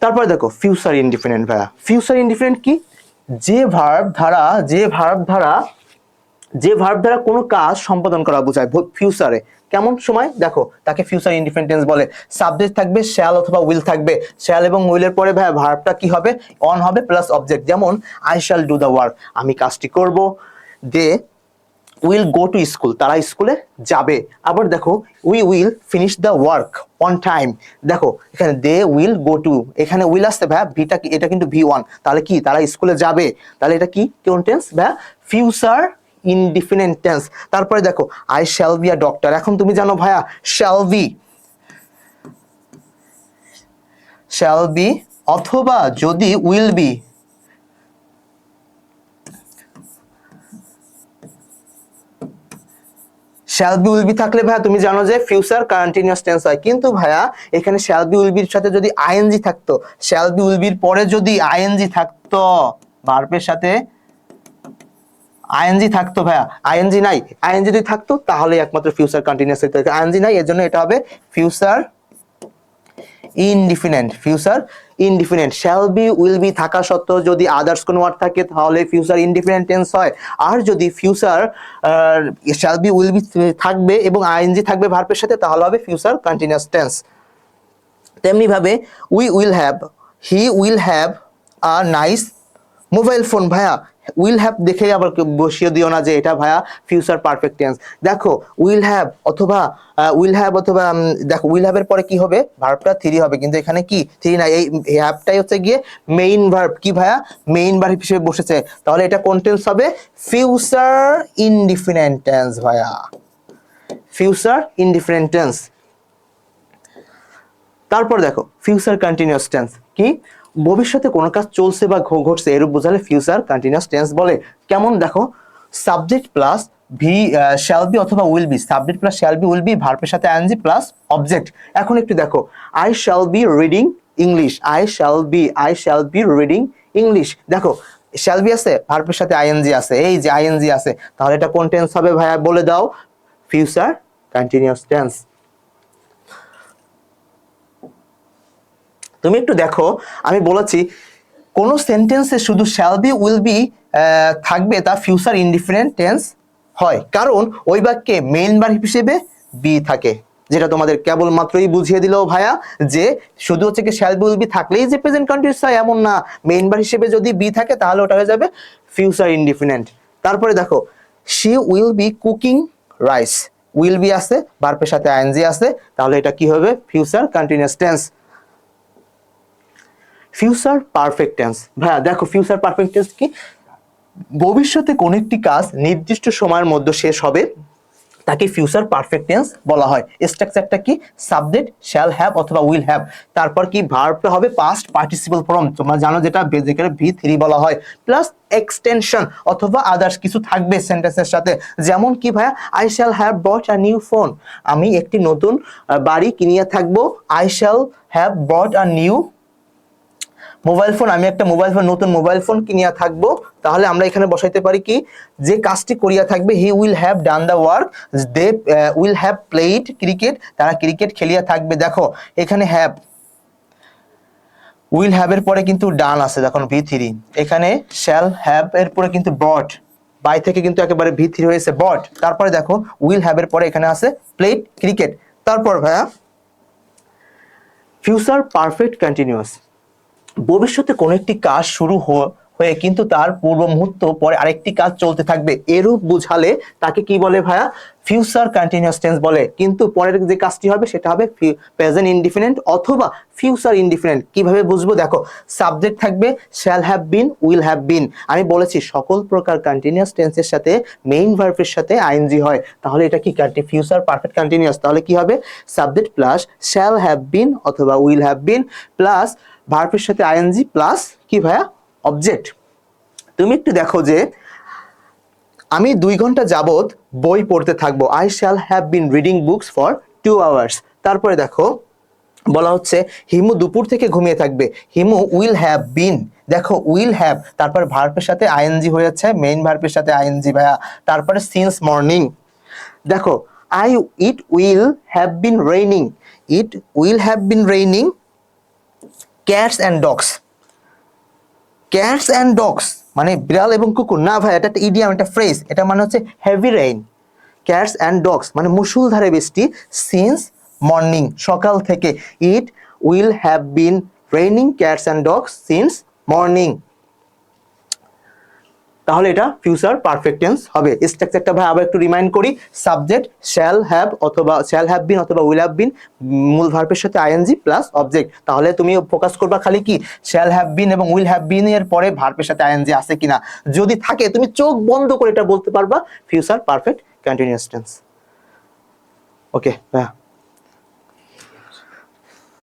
তারপরে দেখো future indefinite ভাইয়া, ফিউচার ইনডিফিনিট কি, যে ভার্ব দ্বারা কোনো কাজ সম্পাদন করা বোঝায় ফিউচারে, কেমন সময় দেখো তাকে ফিউচার ইনডিফিনিট টেন্স বলে। সাবজেক্ট থাকবে শ্যাল অথবা উইল থাকবে, শ্যাল এবং উইলের পরে ভাইয়া ভার্বটা কি হবে, অন হবে প্লাস অবজেক্ট। যেমন I shall do the work, আমি কাজটি করব। They will go to school, তারা স্কুলে যাবে। আবার দেখো we will finish the work on time, দেখো এখানে দে উইল গো টু, এখানে উইল আসছে ভাইয়া, ভিটা এটা কিন্তু V1, তাহলে কি তারা স্কুলে যাবে, তাহলে এটা কি কোন টেন্স ভাইয়া, ফিউচার ইনডিফিনিট টেন্স। তারপরে দেখো I shall be a doctor, এখন তুমি জানো ভাইয়া শ্যাল বি অথবা যদি will be, shall be will be থাকলে ভাইয়া তুমি জানো যে ফিউচার কন্টিনিউয়াস টেন্স হয়। কিন্তু ভাইয়া এখানে শ্যাল বি উইল বির সাথে যদি আইএনজি থাকতো, শ্যাল বি উইল বির পরে যদি আইএনজি থাকতো, ভার্বের সাথে আইএনজি থাকতো ভাইয়া, আইএনজি নাই, আইএনজি যদি থাকতো তাহলে একমাত্র ফিউচার কন্টিনিউয়াস হতো, আইএনজি নাই, এর জন্য এটা হবে future indefinite. Future indefinite, shall be will be থাকা সত্ত্বেও যদি আদার্স কোনো ওয়ার্ড থাকে তাহলে ফিউচার ইনডিফিনিট টেন্স হয়। আর যদি future shall be will be থাকবে এবং আইএনজি থাকবে ভার্বের সাথে তাহলে হবে ফিউচার কন্টিনিউয়াস টেন্স। তেমনি ভাবে we will have, he will have a nice mobile phone, ভাইয়া উইল হ্যাভ দেখে আবার বসিয়ে দিও না যে এটা ভাইয়া ফিউচার পারফেক্ট টেন্স। দেখো উইল হ্যাভ অথবা দেখো উইল হ্যাভ এর পরে কি হবে, ভার্বটা থ্রি হবে, কিন্তু এখানে কি থ্রি না, এই হ্যাভটাই হচ্ছে গিয়ে মেইন ভার্ব, কি ভাইয়া মেইন ভার্ব হিসেবে বসেছে, তাহলে এটা কোন টেন্স হবে, ফিউচার ইনডিফিনিট টেন্স ভাইয়া, ফিউচার ইনডিফিনিট টেন্স। তারপর দেখো ফিউচার কন্টিনিউয়াস টেন্স কি, ভবিষ্যতে কোনো কাজ চলছে বা ঘটছে এরূপ বোঝালে ফিউচার কন্টিনিউয়াস টেন্স বলে। কেমন দেখো, সাবজেক্ট প্লাস শ্যাল বি অথবা will be, subject plus shall be will be ভার্বের সাথে আইএনজি প্লাস অবজেক্ট। এখন একটু দেখো I shall be reading English, I shall be reading English, দেখো শ্যাল বি আছে ভার্বের সাথে আইএনজি আছে, এই যে আইএনজি আছে, তাহলে এটা কোন টেন্স হবে ভাইয়া বলে দাও, ফিউচার কন্টিনিউয়াস টেন্স। তুমি একটু দেখো, আমি বলেছি কোন সেন্টেন্সে শুধু শ্যাল বি উইল বি থাকবে তা ফিউচার ইনডিফিনিট টেন্স হয়, কারণ ওই বাক্যে মেইন ভার্ব হিসেবে বি থাকে, যেটা তোমাদের কেবল মাত্রই বুঝিয়ে দিল ভাইয়া, যে শুধু হচ্ছে কি শ্যাল বি উইল বি থাকলেই যে প্রেজেন্ট কন্টিনিউয়াস হয় এমন না, মেইন ভার্ব হিসেবে যদি বি থাকে তাহলে ওটা হয়ে যাবে ফিউচার ইনডিফিনিট। তারপরে দেখো she will be cooking rice, will be আছে ভার্বের সাথে আইএনজি আছে, তাহলে এটা কি হবে future continuous tense. Future perfect tense, ভাইয়া দেখো ফিউচার পারফেক্ট টেন্স কি, ভবিষ্যতে কোন একটি কাজ নির্দিষ্ট সময়ের মধ্যে শেষ হবে তাকে ফিউচার পারফেক্ট টেন্স বলা হয়। স্ট্রাকচারটা কি, সাবজেক্ট শ্যাল হ্যাভ অথবা উইল হ্যাভ, তারপর কি ভার্বটা হবে পাস্ট পার্টিসিপল ফর্ম, তোমরা জানো যেটা যেখানে V3 বলা হয়, প্লাস এক্সটেনশন অথবা আদার্স কিছু থাকবে সেন্টেন্সের সাথে। যেমন কি ভাইয়া, I shall have bought a new phone, আমি একটি নতুন বাড়ি কিনিয়া থাকবো, I shall have bought a new mobile phone, আমি একটা নতুন মোবাইল ফোন কিনিয়া থাকবো, তাহলে আমরা এখানে বসাইতে পারি কি, যে কাজটি করিয়া থাকবে, he will have done the work, they will have played cricket, তারা ক্রিকেট খেলিয়া থাকবে। দেখো এখানে হ্যাভ, উইল হ্যাভ এর পরে কিন্তু ডান আছে যখন V3, এখানে শ্যাল হ্যাভ এর পরে কিন্তু বট, বাই থেকে কিন্তু একেবারে V3 হয়েছে বট, তারপরে দেখো উইল হ্যাভ এর পরে এখানে আছে প্লেইড ক্রিকেট। তারপর ভাইয়া ফিউচার পারফেক্ট কন্টিনিউয়াস, ভবিষ্যতে কোনো একটি কাজ শুরু হয়ে কিন্তু তার পূর্ব মুহূর্ত পরে আরেকটি কাজ চলতে থাকবে এরূপ বুঝালে তাকে কি বলে ভাইয়া, ফিউচার কন্টিনিউয়াস টেন্স বলে। কিন্তু পরের যে কাজটি হবে সেটা হবে প্রেজেন্ট ইনডিফিনিট অথবা ফিউচার ইনডিফিনিট। কিভাবে বুঝবো, দেখো সাবজেক্ট থাকবে shall have been, will have বিন, আমি বলেছি সকল প্রকার কন্টিনিউয়াস টেন্সের সাথে মেইন ভার্বের সাথে আইএনজি হয়, তাহলে এটা কি ফিউচার পারফেক্ট কন্টিনিউয়াস, তাহলে কি হবে subject plus shall have been অথবা উইল হ্যাভ বিন প্লাস ভার্বের সাথে আইএনজি প্লাস কি ভাইয়া অবজেক্ট। তুমি একটু দেখো যে আমি 2 ঘন্টা যাবত বই পড়তে থাকবো, I shall have been reading books for 2 hours. তারপরে দেখো বলা হচ্ছে হিমু দুপুর থেকে ঘুমিয়ে থাকবে, হিমু উইল হ্যাভ বিন, দেখো উইল হ্যাভ তারপর ভার্বের সাথে আইএনজি হয়েছে, মেইন ভার্বের সাথে আইএনজি ভাইয়া, তারপরে সিন্স মর্নিং। দেখো it will have been raining, it will have been raining cats and dogs, cats and dogs মানে বিড়াল এবং কুকুর না ভাই, এটা একটা ইডিয়াম, একটা ফ্রেজ, এটা মানে হচ্ছে heavy rain. Cats and dogs মানে মুষলধারে বৃষ্টি, সিন্স মর্নিং সকাল থেকে, it will have been raining cats and dogs since morning. তাহলে এটা ফিউচার পারফেক্ট টেন্স হবে। স্ট্রাকচারটা ভাই আবার একটু রিমাইন্ড করি, সাবজেক্ট শ্যাল হ্যাভ অথবা শ্যাল হ্যাভ বিন অথবা উইল হ্যাভ বিন, মূল ভার্বের সাথে আইএনজি প্লাস অবজেক্ট। তাহলে তুমি ফোকাস করবা খালি কি শ্যাল হ্যাভ বিন এবং উইল হ্যাভ বিন এর পরে ভার্বের সাথে আইএনজি আছে কিনা, যদি থাকে তুমি চোখ বন্ধ করে এটা বলতে পারবা ফিউচার পারফেক্ট কন্টিনিউয়াস টেন্স। ওকে ভাইয়া।